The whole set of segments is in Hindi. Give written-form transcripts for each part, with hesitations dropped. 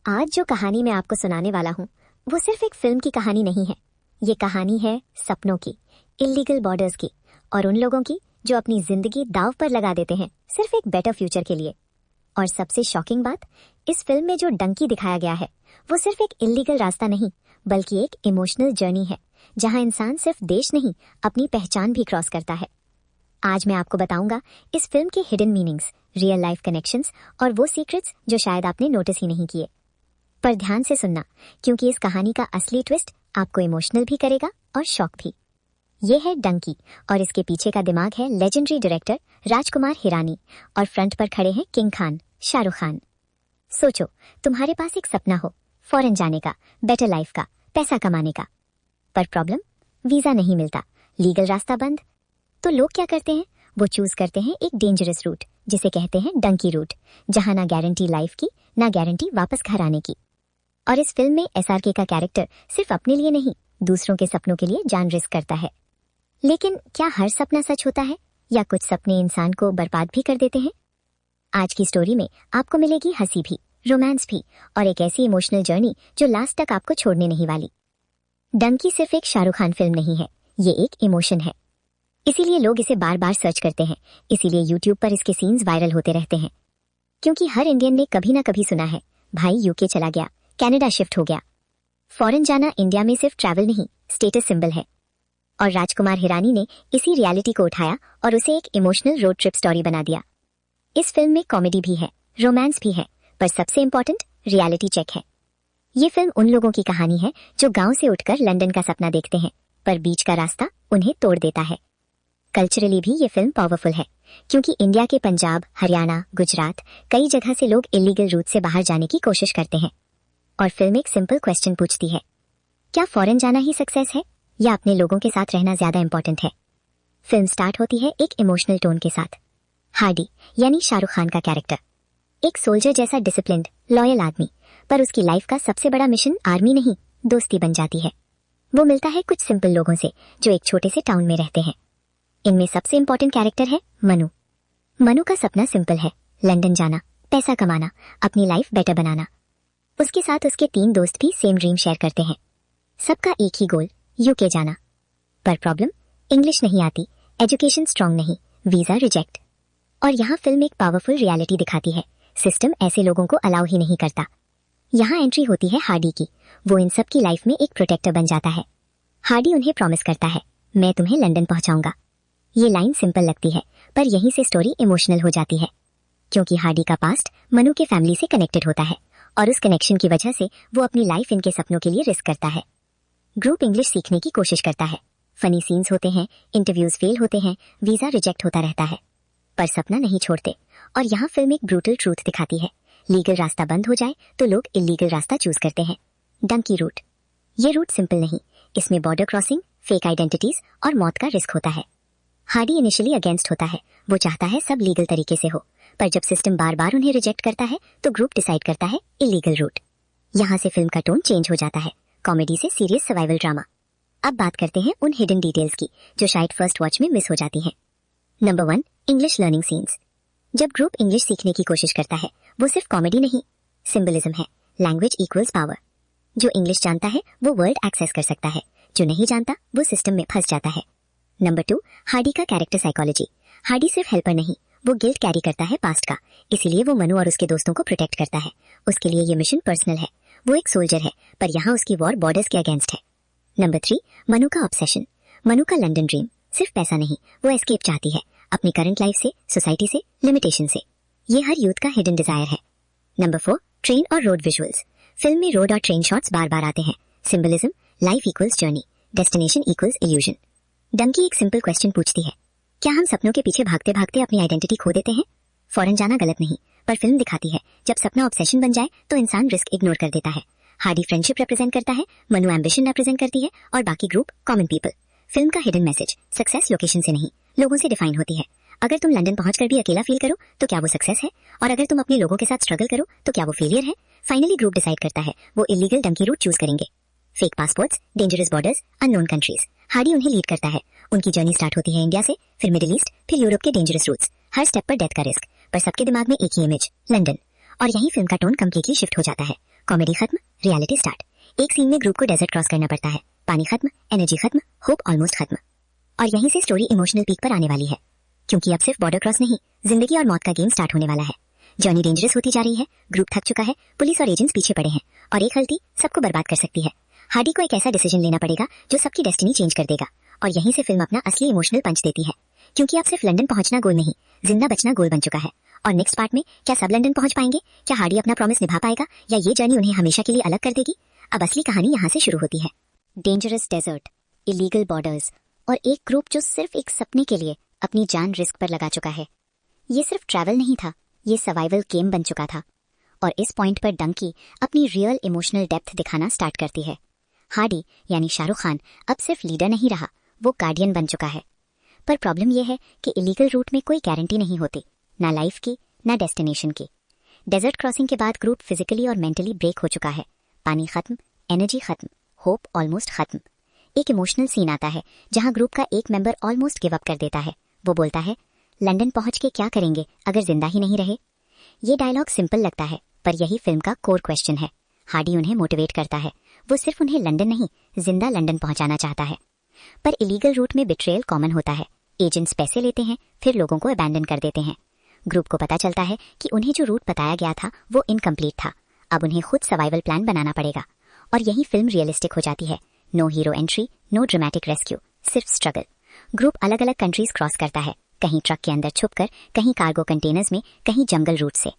आज जो कहानी मैं आपको सुनाने वाला हूँ वो सिर्फ एक फिल्म की कहानी नहीं है। ये कहानी है सपनों की, इल्लीगल बॉर्डर्स की और उन लोगों की जो अपनी जिंदगी दांव पर लगा देते हैं सिर्फ एक बेटर फ्यूचर के लिए। और सबसे शॉकिंग बात, इस फिल्म में जो डंकी दिखाया गया है वो सिर्फ एक इल्लीगल रास्ता नहीं बल्कि एक इमोशनल जर्नी है, जहां इंसान सिर्फ देश नहीं अपनी पहचान भी क्रॉस करता है। आज मैं आपको बताऊंगा इस फिल्म के hidden meanings, real life connections और वो सीक्रेट्स जो शायद आपने नोटिस ही नहीं किए। पर ध्यान से सुनना, क्योंकि इस कहानी का असली ट्विस्ट आपको इमोशनल भी करेगा और शॉक भी। ये है डंकी और इसके पीछे का दिमाग है लेजेंडरी डायरेक्टर राजकुमार हिरानी और फ्रंट पर खड़े हैं किंग खान, शाहरुख खान। सोचो, तुम्हारे पास एक सपना हो, फॉरेन जाने का, बेटर लाइफ का, पैसा कमाने का। पर प्रॉब्लम, वीजा नहीं मिलता, लीगल रास्ता बंद। तो लोग क्या करते हैं? वो चूज करते हैं एक डेंजरस रूट जिसे कहते हैं डंकी रूट, जहां ना गारंटी लाइफ की ना गारंटी वापस घर आने की। और इस फिल्म में एसआरके का कैरेक्टर सिर्फ अपने लिए नहीं, दूसरों के सपनों के लिए जान रिस्क करता है। लेकिन क्या हर सपना सच होता है या कुछ सपने इंसान को बर्बाद भी कर देते हैं? आज की स्टोरी में आपको मिलेगी हंसी भी, रोमांस भी और एक ऐसी इमोशनल जर्नी जो लास्ट तक आपको छोड़ने नहीं वाली। डंकी सिर्फ एक शाहरुख खान फिल्म नहीं है, ये एक इमोशन है। इसीलिए लोग इसे बार बार सर्च करते हैं, इसीलिए यूट्यूब पर इसके सीन्स वायरल होते रहते हैं। क्योंकि हर इंडियन ने कभी ना कभी सुना है, भाई यूके चला गया, कनाडा शिफ्ट हो गया। फॉरेन जाना इंडिया में सिर्फ ट्रैवल नहीं, स्टेटस सिंबल है। और राजकुमार हिरानी ने इसी रियलिटी को उठाया और उसे एक इमोशनल रोड ट्रिप स्टोरी बना दिया। इस फिल्म में कॉमेडी भी है, रोमांस भी है, पर सबसे इंपॉर्टेंट रियलिटी चेक है। ये फिल्म उन लोगों की कहानी है जो गांव से उठकर लंदन का सपना देखते हैं, पर बीच का रास्ता उन्हें तोड़ देता है। कल्चरली भी ये फिल्म पावरफुल है, क्योंकि इंडिया के पंजाब, हरियाणा, गुजरात कई जगह से लोग इलीगल रूट से बाहर जाने की कोशिश करते हैं। और फिल्म एक सिंपल क्वेश्चन पूछती है, क्या फॉरेन जाना ही सक्सेस है या अपने लोगों के साथ रहना ज्यादा इंपॉर्टेंट है? फिल्म स्टार्ट होती है एक इमोशनल टोन के साथ। हार्डी यानी शाहरुख खान का कैरेक्टर एक सोल्जर जैसा डिसिप्लिन्ड, लॉयल आदमी, पर उसकी लाइफ का सबसे बड़ा मिशन आर्मी नहीं, दोस्ती बन जाती है। वो मिलता है कुछ सिंपल लोगों से जो एक छोटे से टाउन में रहते हैं। इनमें सबसे इंपॉर्टेंट कैरेक्टर है मनु। मनु का सपना सिंपल है, लंदन जाना, पैसा कमाना, अपनी लाइफ बेटर बनाना। उसके साथ उसके 3 दोस्त भी सेम ड्रीम शेयर करते हैं। सबका एक ही गोल, यूके जाना। पर प्रॉब्लम, इंग्लिश नहीं आती, एजुकेशन स्ट्रांग नहीं, वीजा रिजेक्ट। और यहाँ फिल्म एक पावरफुल रियलिटी दिखाती है, सिस्टम ऐसे लोगों को अलाउ ही नहीं करता। यहाँ एंट्री होती है हार्डी की। वो इन सब की लाइफ में एक प्रोटेक्टर बन जाता है। हार्डी उन्हें प्रॉमिस करता है, मैं तुम्हें लंदन पहुंचाऊंगा। ये लाइन सिंपल लगती है, पर यहीं से स्टोरी इमोशनल हो जाती है, क्योंकि हार्डी का पास्ट मनु के फैमिली से कनेक्टेड होता है और उस कनेक्शन की वजह से वो अपनी लाइफ इनके सपनों के लिए रिस्क करता है। ग्रुप इंग्लिश सीखने की कोशिश करता है, फनी सीन्स होते हैं, इंटरव्यूज फेल होते हैं, वीजा रिजेक्ट होता रहता है, पर सपना नहीं छोड़ते। और यहाँ फिल्म एक ब्रूटल ट्रूथ दिखाती है, लीगल रास्ता बंद हो जाए तो लोग इलीगल रास्ता चूज करते हैं, डंकी रूट। ये रूट सिंपल नहीं, इसमें बॉर्डर क्रॉसिंग, फेक आइडेंटिटीज और मौत का रिस्क होता है। हार्डी इनिशियली अगेंस्ट होता है, वो चाहता है सब लीगल तरीके से हो, पर जब सिस्टम बार बार उन्हें रिजेक्ट करता है तो ग्रुप डिसाइड करता है इलीगल रूट। यहाँ से फिल्म का टोन चेंज हो जाता है, कॉमेडी से सीरियस सर्वाइवल ड्रामा। अब बात करते हैं उन हिडन डिटेल्स की जो शायद फर्स्ट वॉच में मिस हो जाती हैं। Number 1, English learning scenes. जब ग्रुप इंग्लिश सीखने की कोशिश करता है, वो सिर्फ कॉमेडी नहीं, सिंबलिज्म है। Language equals power. जो इंग्लिश जानता है वो वर्ल्ड एक्सेस कर सकता है, जो नहीं जानता वो सिस्टम में फंस जाता है। नंबर 2, हार्डी का कैरेक्टर साइकोलॉजी। हार्डी सिर्फ हेल्पर नहीं, वो गिल्ट कैरी करता है पास्ट का, इसीलिए वो मनु और उसके दोस्तों को प्रोटेक्ट करता है। उसके लिए ये मिशन पर्सनल है, वो एक सोल्जर है, पर यहाँ उसकी वॉर बॉर्डर्स के अगेंस्ट है। नंबर 3, मनु का ऑब्सेशन। मनु का लंदन ड्रीम सिर्फ पैसा नहीं, वो एस्केप चाहती है अपनी करंट लाइफ से, सोसाइटी से, लिमिटेशन से। ये हर यूथ का हिडन डिजायर है। नंबर 4, ट्रेन और रोड विजुअल्स। फिल्म में रोड और ट्रेन शॉट्स बार बार आते हैं, symbolism, life equals journey, destination equals illusion. Dunki एक सिंपल क्वेश्चन पूछती है, क्या हम सपनों के पीछे भागते भागते अपनी आइडेंटिटी खो देते हैं? फॉरेन जाना गलत नहीं, पर फिल्म दिखाती है जब सपना ऑब्सेशन बन जाए तो इंसान रिस्क इग्नोर कर देता है। हार्डी फ्रेंडशिप रिप्रेजेंट करता है, मनु एम्बिशन रिप्रेजेंट करती है और बाकी ग्रुप कॉमन पीपल। फिल्म का हिडन मैसेज, सक्सेस लोकेशन से नहीं, लोगों से डिफाइन होती है। अगर तुम लंदन पहुंचकर भी अकेला फील करो तो क्या वो सक्सेस है? और अगर तुम अपने लोगों के साथ स्ट्रगल करो तो क्या वो फेलियर है? फाइनली ग्रुप डिसाइड करता है, वो इलीगल डंकी रूट चूज करेंगे। Fake passports, dangerous borders, unknown countries. Hardy उन्हें लीड करता है। उनकी जर्नी स्टार्ट होती है इंडिया से, फिर मिडिल ईस्ट, फिर यूरोप के डेंजरस रूट्स। हर स्टेप पर डेथ का रिस्क, पर सबके दिमाग में एक ही इमेज, लंदन। और यही फिल्म का टोन कम्प्लीटली शिफ्ट हो जाता है। कॉमेडी खत्म, रियलिटी स्टार्ट। एक सीन में ग्रुप को डेजर्ट क्रॉस करना पड़ता है, पानी खत्म, एनर्जी खत्म, होप ऑलमोस्ट खत्म। और यहीं से स्टोरी इमोशनल पीक पर आने वाली है, क्योंकि अब सिर्फ बॉर्डर क्रॉस नहीं, जिंदगी और मौत का गेम स्टार्ट होने वाला है। जर्नी डेंजरस होती जा रही है, ग्रुप थक चुका है, पुलिस और एजेंट्स पीछे पड़े हैं, और एक गलती सबको बर्बाद कर सकती है। हार्डी को एक ऐसा डिसीजन लेना पड़ेगा जो सबकी डेस्टिनी चेंज कर देगा, और यहीं से फिल्म अपना असली इमोशनल पंच देती है, क्योंकि अब सिर्फ लंदन पहुंचना गोल नहीं, जिंदा बचना गोल बन चुका है। और नेक्स्ट पार्ट में क्या सब लंदन पहुंच पाएंगे? क्या हार्डी अपना प्रॉमिस निभा पाएगा, या ये जर्नी उन्हें हमेशा के लिए अलग कर देगी? अब असली कहानी यहाँ से शुरू होती है। डेंजरस डेजर्ट, इलीगल बॉर्डर्स, और एक ग्रुप जो सिर्फ एक सपने के लिए अपनी जान रिस्क पर लगा चुका है। ये सिर्फ ट्रैवल नहीं था, ये सर्वाइवल गेम बन चुका था। और इस पॉइंट पर डंकी अपनी रियल इमोशनल डेप्थ दिखाना स्टार्ट करती है। हार्डी यानी शाहरुख खान अब सिर्फ लीडर नहीं रहा, वो गार्डियन बन चुका है। पर प्रॉब्लम यह है कि इलीगल रूट में कोई गारंटी नहीं होती, ना लाइफ की ना डेस्टिनेशन की। डेजर्ट क्रॉसिंग के बाद ग्रुप फिजिकली और मेंटली ब्रेक हो चुका है, पानी खत्म, एनर्जी खत्म, होप ऑलमोस्ट खत्म। एक इमोशनल सीन आता है जहां ग्रुप का एक मेंबर ऑलमोस्ट गिव अप कर देता है। वो बोलता है, लंदन पहुंच के क्या करेंगे अगर जिंदा ही नहीं रहे? ये डायलॉग सिंपल लगता है, पर यही फिल्म का कोर क्वेश्चन है। हार्डी उन्हें मोटिवेट करता है, वो सिर्फ उन्हें लंदन नहीं, जिंदा लंदन पहुंचाना चाहता है। पर इलीगल रूट में बिट्रेयल कॉमन होता है, एजेंट्स पैसे लेते हैं, फिर लोगों को अबैंडन कर देते हैं। ग्रुप को पता चलता है कि उन्हें जो रूट बताया गया था वो इनकम्प्लीट था, अब उन्हें खुद सर्वाइवल प्लान बनाना पड़ेगा। और यही फिल्म रियलिस्टिक हो जाती है, no hero entry, no dramatic rescue, सिर्फ स्ट्रगल। ग्रुप अलग अलग कंट्रीज क्रॉस करता है, कहीं ट्रक के अंदर छुपकर, कहीं कार्गो कंटेनर्स में, कहीं जंगल रूट से।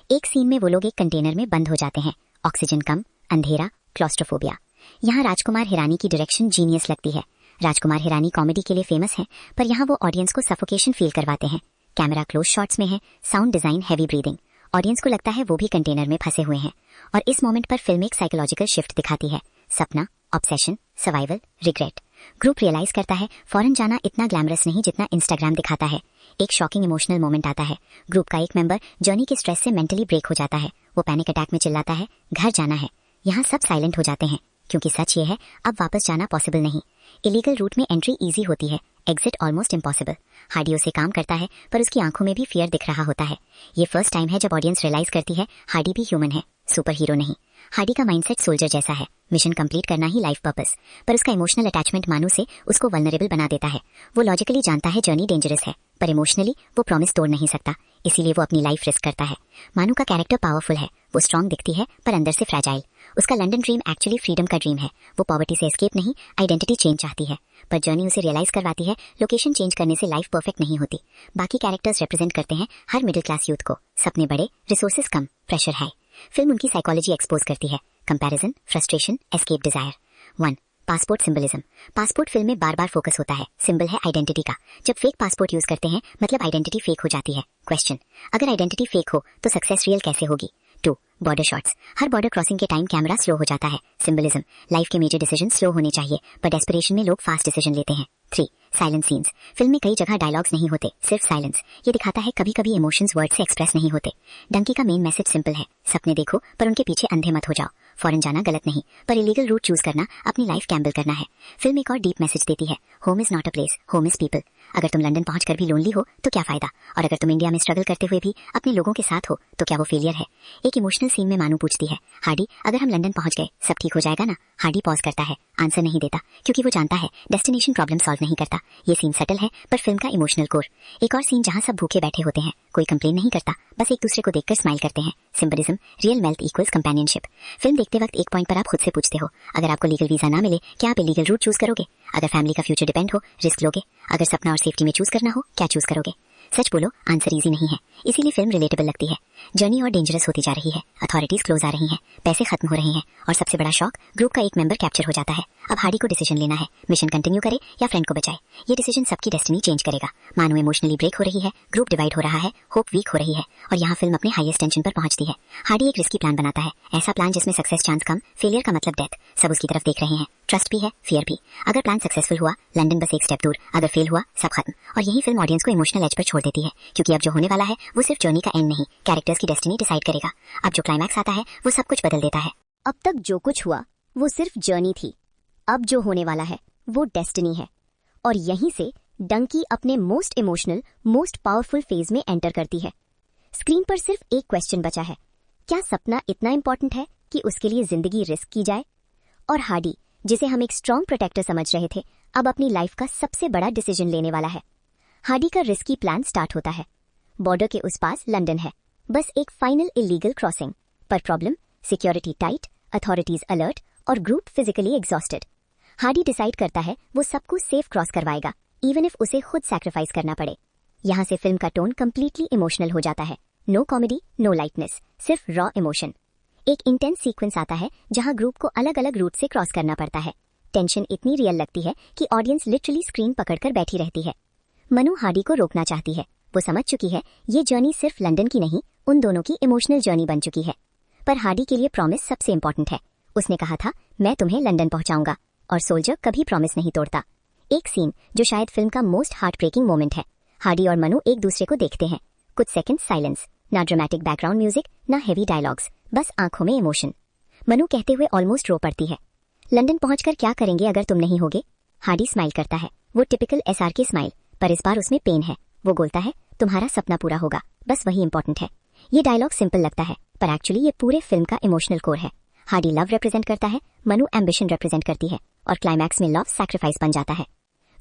एक सीन में वो लोग एक कंटेनर में बंद हो जाते हैं, ऑक्सीजन कम, अंधेरा, क्लॉस्ट्रोफोबिया। यहाँ राजकुमार हिरानी की डायरेक्शन जीनियस लगती है। राजकुमार हिरानी कॉमेडी के लिए फेमस है, पर यहाँ वो ऑडियंस को सफोकेशन फील करवाते हैं। कैमरा क्लोज शॉट्स में है, sound design heavy breathing, audience को लगता है वो भी कंटेनर में फंसे हुए हैं। और इस मोमेंट पर फिल्म एक साइकोलॉजिकल शिफ्ट दिखाती है, सपना, obsession, survival, regret. Group realise करता है फॉरेन जाना इतना ग्लैमरस नहीं जितना इंस्टाग्राम दिखाता है। एक शॉकिंग इमोशनल मोमेंट आता है, ग्रुप का एक मेंबर जर्नी के स्ट्रेस से मेंटली ब्रेक हो जाता है। वो पैनिक अटैक में चिल्लाता है, घर जाना है। यहाँ सब साइलेंट हो जाते हैं, क्योंकि सच ये है अब वापस जाना पॉसिबल नहीं। इलीगल रूट में एंट्री इजी होती है, एग्जिट ऑलमोस्ट इम्पॉसिबल। हार्डी उसे काम करता है, पर उसकी आंखों में भी फियर दिख रहा होता है। ये फर्स्ट टाइम है जब ऑडियंस रियलाइज करती है हार्डी भी ह्यूमन है, सुपर हीरो नहीं। हार्डी का माइंडसेट सोल्जर जैसा है, मिशन कंप्लीट करना ही लाइफ पर्पस, पर उसका इमोशनल अटैचमेंट मानू से उसको वल्नरेबल बना देता है। वो लॉजिकली जानता है जर्नी डेंजरस है, पर इमोशनली वो प्रॉमिस तोड़ नहीं सकता, इसीलिए वो अपनी लाइफ रिस्क करता है। मानू का कैरेक्टर पावरफुल है, वो स्ट्रॉन्ग दिखती है पर अंदर से फ्रैजाइल। उसका लंदन ड्रीम एक्चुअली फ्रीडम का ड्रीम है, वो पॉवर्टी से एस्केप नहीं, आइडेंटिटी चेंज चाहती है। पर जर्नी उसे रियलाइज करवाती है लोकेशन चेंज करने से लाइफ परफेक्ट नहीं होती। बाकी कैरेक्टर्स रिप्रेजेंट करते हैं हर मिडिल क्लास यूथ को, सपने बड़े, रिसोर्सेज कम, प्रेशर हाई। फिल्म उनकी साइकोलॉजी एक्सपोज करती है, comparison, frustration, escape desire. 1. Passport symbolism. Passport film में बार बार फोकस होता है, सिंबल है आइडेंटिटी का। जब फेक पासपोर्ट यूज करते हैं मतलब आइडेंटिटी फेक हो जाती है। क्वेश्चन, अगर आइडेंटिटी फेक हो तो सक्सेस रियल कैसे होगी? 2. Border shots. हर बॉर्डर क्रॉसिंग के टाइम कैमरा स्लो हो जाता है, सिंबलिज्म। लाइफ के मेजर डिसीजन स्लो होने चाहिए, पर डेस्परेशन में लोग फास्ट डिसीजन लेते हैं। 3. Silent scenes. फिल्म में कई जगह डायलॉग्स नहीं होते, सिर्फ साइलेंस। ये दिखाता है कभी कभी इमोशंस वर्ड से एक्सप्रेस नहीं होते। डंकी का मेन मैसेज सिंपल है, सपने देखो पर उनके पीछे अंधे मत हो जाओ। फॉरेन जाना गलत नहीं, पर इलीगल रूट चूज करना अपनी लाइफ गैम्बल करना है। फिल्म एक और डीप मैसेज देती है, home is not a place, home is people. अगर तुम लंदन पहुंचकर भी लोनली हो तो क्या फायदा, और अगर तुम इंडिया में स्ट्रगल करते हुए भी अपने लोगों के साथ हो तो क्या वो फेलियर है? एक इमोशनल सीन में मानू पूछती है, हार्डी अगर हम लंदन पहुंच गए सब ठीक हो जाएगा ना? हार्डी पॉज करता है, आंसर नहीं देता, क्योंकि वो जानता है डेस्टिनेशन प्रॉब्लम सॉल्व नहीं करता। ये सीन सटल है पर फिल्म का इमोशनल कोर। एक और सीन जहां सब भूखे बैठे होते हैं, कोई कंप्लेन नहीं करता, बस एक दूसरे को देखकर स्माइल करते हैं। Symbolism, real wealth equals companionship. Film देखते वक्त एक पॉइंट पर आप खुद से पूछते हो, अगर आपको लीगल वीजा ना मिले क्या आप इलीगल रूट चूज करोगे? अगर फैमिली का फ्यूचर डिपेंड हो रिस्क लोगे? अगर सपना और सेफ्टी में चूज करना हो क्या चूज करोगे? सच बोलो आंसर इजी नहीं है, इसीलिए फिल्म रिलेटेबल लगती है। जर्नी और डेंजरस होती जा रही है, अथॉरिटीज क्लोज आ रही हैं, पैसे खत्म हो रहे हैं, और सबसे बड़ा शॉक, ग्रुप का एक मेंबर कैप्चर हो जाता है। अब हार्डी को डिसीजन लेना है, मिशन कंटिन्यू करे या फ्रेंड को बचाए। ये डिसीजन सबकी डेस्टिनी चेंज करेगा। मानो इमोशनली ब्रेक हो रही है, ग्रुप डिवाइड हो रहा है, होप वीक हो रही है, और यहाँ फिल्म अपने हाईएस्ट टेंशन पर पहुंचती है। हार्डी एक रिस्की प्लान बनाता है, ऐसा प्लान जिसमें सक्सेस चांस कम, फेलियर का मतलब डेथ। सब उसकी तरफ देख रहे हैं, ट्रस्ट भी है, फियर भी। अगर प्लान सक्सेसफुल हुआ लंदन बस एक स्टेप दूर, अगर फेल हुआ सब खत्म। और यही फिल्म ऑडियंस को इमोशनल एज पर छोड़ देती है, क्योंकि अब जो होने वाला है वो सिर्फ जर्नी का एंड नहीं, कैरेक्टर्स की डेस्टिनी डिसाइड करेगा। अब जो क्लाइमैक्स आता है वो सब कुछ बदल देता है। अब तक जो कुछ हुआ वो सिर्फ जर्नी थी, अब जो होने वाला है वो डेस्टिनी है। और यहीं से डंकी अपने most emotional, most powerful phase में एंटर करती है। स्क्रीन पर सिर्फ एक क्वेश्चन बचा है, क्या सपना इतना इंपॉर्टेंट है कि उसके लिए जिंदगी रिस्क की जाए। और हार्डी, जिसे हम एक स्ट्रॉन्ग प्रोटेक्टर समझ रहे थे, अब अपनी लाइफ का सबसे बड़ा डिसीजन लेने वाला है। हार्डी का रिस्की प्लान स्टार्ट होता है। बॉर्डर के उस पास लंदन है, बस एक फाइनल इलीगल क्रॉसिंग, पर problem, security tight, authorities alert और group physically exhausted. Hardy decide करता है वो सबको सेफ क्रॉस करवाएगा, इवन इफ उसे खुद सैक्रिफाइस करना पड़े। यहाँ से फिल्म का टोन कंप्लीटली इमोशनल हो जाता है। नो कॉमेडी, नो लाइटनेस, सिर्फ रॉ इमोशन। एक इंटेंस सीक्वेंस आता है जहां ग्रुप को अलग अलग रूट से क्रॉस करना पड़ता है। टेंशन इतनी रियल लगती है कि ऑडियंस लिटरली स्क्रीन पकड़कर बैठी रहती है। मनु हार्डी को रोकना चाहती है। वो समझ चुकी है ये जर्नी सिर्फ लंदन की नहीं, उन दोनों की इमोशनल जर्नी बन चुकी है। पर हार्डी के लिए प्रॉमिस सबसे इंपॉर्टेंट है। उसने कहा था, मैं तुम्हें लंदन पहुंचाऊंगा, और सोल्जर कभी प्रॉमिस नहीं तोड़ता। एक सीन जो शायद फिल्म का मोस्ट हार्ट ब्रेकिंग मोमेंट है। हार्डी और मनु एक दूसरे को देखते हैं। कुछ सेकंड साइलेंस, ना ड्रामेटिक बैकग्राउंड म्यूजिक, ना हेवी डायलॉग्स, बस आंखों में इमोशन। मनु कहते हुए ऑलमोस्ट रो पड़ती है। लंदन पहुंचकर क्या करेंगे अगर तुम नहीं होगे? हार्डी स्माइल करता है, वो टिपिकल SRK स्माइल, पर इस बार उसमें पेन है। वो बोलता है, तुम्हारा सपना पूरा होगा, बस वही इंपॉर्टेंट है। ये डायलॉग सिंपल लगता है, पर एक्चुअली ये पूरे फिल्म का इमोशनल कोर है। हार्डी लव रिप्रेजेंट करता है, मनु एम्बिशन रिप्रेजेंट करती है, और क्लाइमैक्स में लव सैक्रिफाइस बन जाता है।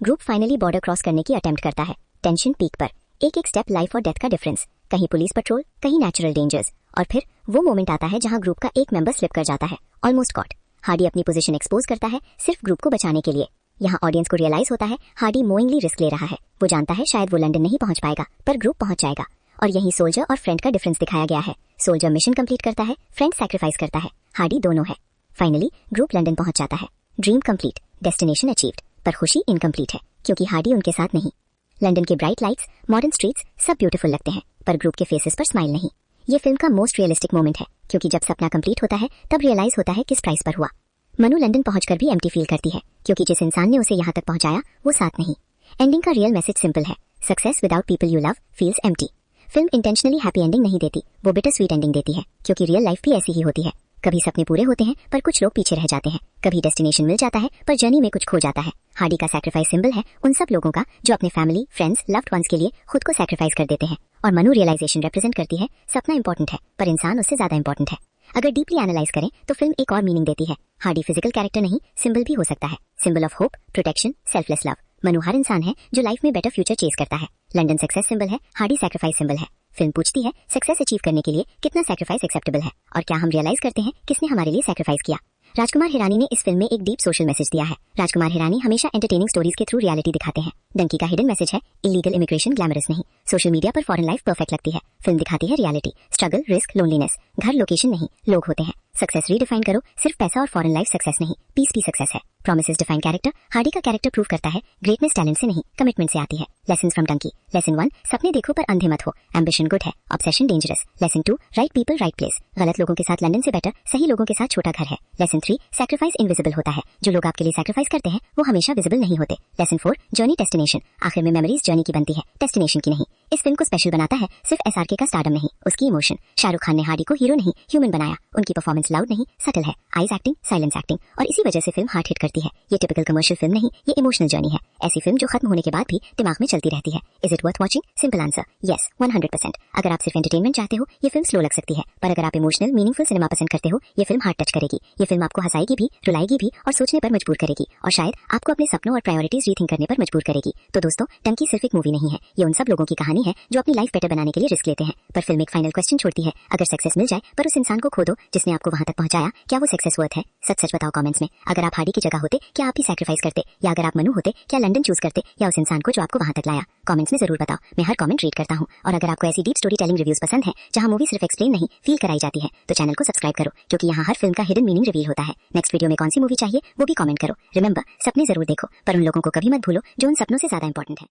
ग्रुप फाइनली बॉर्डर क्रॉस करने की अटेम्प्ट करता है। टेंशन पीक पर, एक एक स्टेप लाइफ और डेथ का डिफरेंस, कहीं पुलिस पेट्रोल, कहीं नेचुरल डेंजर्स, और फिर वो मोमेंट आता है जहां ग्रुप का एक मेंबर स्लिप कर जाता है, ऑलमोस्ट कॉट। हार्डी अपनी पोजीशन एक्सपोज करता है सिर्फ ग्रुप को बचाने के लिए। यहाँ ऑडियंस को रियलाइज होता है हार्डी मोइंगली रिस्क ले रहा है। वो जानता है शायद वो लंदन नहीं पहुंच पाएगा, पर ग्रुप पहुंच जाएगा। और यही सोल्जर और फ्रेंड का डिफरेंस दिखाया गया है। सोल्जर मिशन कंप्लीट करता है, फ्रेंड सैक्रिफाइस करता है, हार्डी दोनों है। फाइनली ग्रुप लंदन पहुंच जाता है। ड्रीम कंप्लीट, डेस्टिनेशन अचीव्ड, पर खुशी इनकम्प्लीट है क्योंकि हार्डी उनके साथ नहीं। लंदन के ब्राइट लाइट्स, मॉडर्न स्ट्रीट्स सब ब्यूटीफुल लगते हैं, पर ग्रुप के फेसेस पर स्माइल नहीं। ये फिल्म का मोस्ट रियलिस्टिक मोमेंट है, क्योंकि जब सपना कंप्लीट होता है तब रियलाइज होता है किस प्राइस पर हुआ। मनु लंदन पहुंचकर भी एम्प्टी फील करती है, क्योंकि जिस इंसान ने उसे यहाँ तक पहुंचाया वो साथ नहीं। एंडिंग का रियल मैसेज सिंपल है, success without people you love feels empty. Film intentionally happy ending नहीं देती, वो बिटर स्वीट एंडिंग देती है, क्योंकि रियल लाइफ भी ऐसी ही होती है। कभी सपने पूरे होते हैं पर कुछ लोग पीछे रह जाते हैं, कभी डेस्टिनेशन मिल जाता है पर जर्नी में कुछ खो जाता है। हार्डी का सैक्रिफाइस सिंबल है उन सब लोगों का जो अपने फैमिली, फ्रेंड्स, लव्ड वंस के लिए खुद को सैक्रिफाइस कर देते हैं। और मनु रियलाइजेशन रिप्रेजेंट करती है, सपना इंपॉर्टेंट है पर इंसान उससे ज्यादा इंपॉर्टेंट है। अगर डीपली एनालाइज करें तो फिल्म एक और मीनिंग देती है। हार्डी फिजिकल कैरेक्टर नहीं, सिंबल भी हो सकता है, symbol of hope, protection, selfless love. Manu हर इंसान है जो लाइफ में बेटर फ्यूचर चेस करता है। लंदन सक्सेस सिंबल है, हार्डी सैक्रिफाइस सिंबल है। फिल्म पूछती है सक्सेस अचीव करने के लिए कितना सैक्रिफाइस एक्सेप्टेबल है, और क्या हम रियलाइज करते हैं किसने हमारे लिए सैक्रिफाइस किया। राजकुमार हिरानी ने इस फिल्म में एक डीप सोशल मैसेज दिया है। राजकुमार हिरानी हमेशा एंटरटेनिंग स्टोरीज के थ्रू रियलिटी दिखाते हैं। डंकी का हिडन मैसेज है, इलीगल इमिग्रेशन ग्लैमरस नहीं। सोशल मीडिया पर फॉरेन लाइफ परफेक्ट लगती है, फिल्म दिखाती है रियलिटी, स्ट्रगल, रिस्क, लोनलीनेस। घर लोकेशन नहीं, लोग होते हैं। सक्सेस रीडिफाइन करो, सिर्फ पैसा और फॉरेन लाइफ सक्सेस नहीं, पीस भी सक्सेस है। प्रोमिसेस डिफाइन कैरेक्टर, हार्डी का कैरेक्टर प्रूव करता है ग्रेटनेस टैलेंट से नहीं, कमिटमेंट से आती है। लेसन्स फ्रॉम डंकी, लेसन 1, सपने देखो पर अंधे मत हो, एम्बिशन गुड है, obsession dangerous. Lesson 2, right people right place, गलत लोगों के साथ लंदन से बेटर सही लोगों के साथ छोटा घर है। लेसन 3, सैक्रिफाइस इनविजिबल होता है, जो लोग आपके लिए सैक्रिफाइस करते हैं वो हमेशा विजिबल नहीं होते। लेसन 4, जर्नी डेस्टिनेशन, आखिर में मेमोरीज जर्नी की बनती है, डेस्टिनेशन की नहीं। इस फिल्म को स्पेशल बनाता है सिर्फ SRK का स्टारडम नहीं, उसकी इमोशन। शाहरुख खान ने हार्डी को हीरो नहीं ह्यूमन बनाया, उनकी परफॉर्मेंस लाउड नहीं, सटल है, आइज एक्टिंग, साइलेंस एक्टिंग, और इसी वजह से फिल्म हार्ट हिट करती है। ये टिपिकल कमर्शियल फिल्म नहीं, ये इमोशनल जर्नी है। ऐसी फिल्म जो खत्म होने के बाद भी दिमाग में चलती रहती है। Is it worth watching? Simple answer, yes, 100%। अगर आप सिर्फ एंटरटेनमेंट चाहते हो ये फिल्म स्लो लग सकती है, पर अगर आप इमोशनल मीनिंगफुल सिनेमा पसंद करते हो ये फिल्म हार्ट टच करेगी। ये फिल्म आपको हंसाएगी भी, रुलाएगी भी, और सोचने पर मजबूर करेगी, और शायद आपको अपने सपनों और प्रायोरिटीज रीथिंक करने पर मजबूर करेगी। तो दोस्तों, डंकी सिर्फ एक मूवी नहीं है, ये उन सब लोगों की कहानी है जो अपनी लाइफ बेटर बनाने के लिए रिस्क लेते हैं। पर फिल्म एक फाइनल क्वेश्चन छोड़ती है, अगर सक्सेस मिल जाए पर उस इंसान को खो दो जिसने आपको वहां तक पहुंचाया, क्या वो सक्सेस वर्थ है? सच सच बताओ कमेंट्स में। अगर आप हार्डी की जगह होते क्या आप भी सैक्रिफाइस करते, या अगर आप मनु होते क्या लंदन चूज करते, या उस इंसान को जो आपको वहां तक लाया? कमेंट्स में जरूर बताओ, मैं हर कमेंट रीड करता हूं। और अगर आपको ऐसी डीप स्टोरी टेलिंग रिव्यूज पसंद है जहां मूवी सिर्फ एक्सप्लेन नहीं फील कराई जाती है, तो चैनल को सब्सक्राइब करो, क्योंकि यहाँ हर फिल्म का हिडन मीनिंग रिवील होता है। नेक्स्ट वीडियो में कौन सी मूवी चाहिए वो भी कमेंट करो। रिमेंबर, सपने जरूर देखो पर उन लोगों को कभी मत भूलो जो उन सपनों से ज्यादा इंपॉर्टेंट है।